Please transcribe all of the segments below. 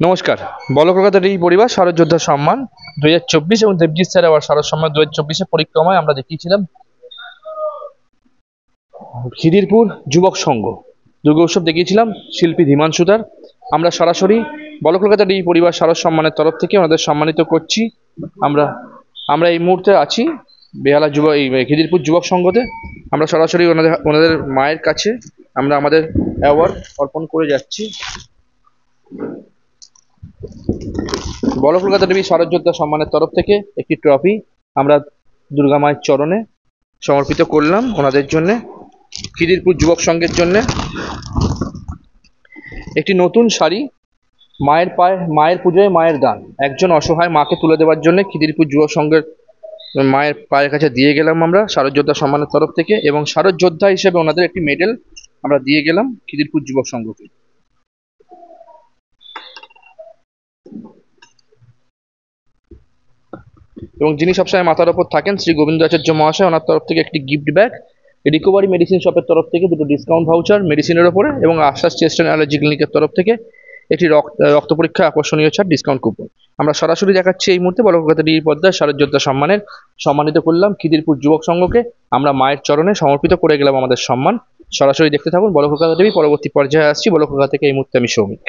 নমস্কার। বল কলকাতার এই পরিবার শারদ যোদ্ধা সম্মান 2024 এবং দেবজিৎ স্যার আবার শারদ সম্মান 2024 পরিক্রমায় আমরা দেখিয়েছিলাম খিদিরপুর যুবক সংঘ দুর্গা উৎসব দেখিয়েছিলাম শিল্পী ধীমান সুতার। আমরা সরাসরি বল কলকাতার এই পরিবার শারদ সম্মানের তরফ থেকে ওনাদের সম্মানিত করছি। আমরা আমরা এই মুহূর্তে আছি বেহালা এই খিদিরপুর যুবক সংঘতে। আমরা সরাসরি ওনাদের মায়ের কাছে আমরা আমাদের অ্যাওয়ার্ড অর্পণ করে যাচ্ছি। বল কলকাতা দেবী শারদ যোদ্ধা সম্মানের তরফ থেকে একটি ট্রফি আমরা দুর্গা মায়ের চরণে সমর্পিত করলাম ওনাদের জন্য। খিদিরপুর যুবক সংঘের জন্য একটি নতুন শাড়ি মায়ের পুজোয় মায়ের দান, একজন অসহায় মাকে তুলে দেওয়ার জন্য খিদিরপুর যুবক সংঘের মায়ের পায়ের কাছে দিয়ে গেলাম আমরা শারদ যোদ্ধা সম্মানের তরফ থেকে, এবং শারদ যোদ্ধা হিসেবে ওনাদের একটি মেডেল আমরা দিয়ে গেলাম খিদিরপুর যুবক সংঘকে। এবং যিনি সবসময় মাথার ওপর থাকেন শ্রী গোবিন্দ আচার্য মহাশয়, ওনার তরফ থেকে একটি গিফট ব্যাগ, রিকভারি মেডিসিন শপের তরফ থেকে দুটো ডিসকাউন্ট ভাউচার মেডিসিনের ওপরে, এবং আশ্বাস চেস্ট অ্যান্ড অ্যালার্জি ক্লিনিকের তরফ থেকে একটি রক্ত পরীক্ষা আকর্ষণীয় ছাড় ডিসকাউন্ট কুপন। আমরা সরাসরি দেখাচ্ছি এই মুহূর্তে বল কলকাতা ডি পদ্মায় শারদ যোদ্ধা সম্মানের সম্মানিত করলাম খিদিরপুর যুবক সংঘকে। আমরা মায়ের চরণে সমর্পিত করে গেলাম আমাদের সম্মান। সরাসরি দেখতে থাকুন বল কলকাতা টিভি। পরবর্তী পর্যায়ে আসছি বল কলকাতা থেকে এই মুহূর্তে আমি সৌমিক।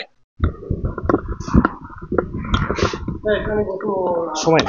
সময়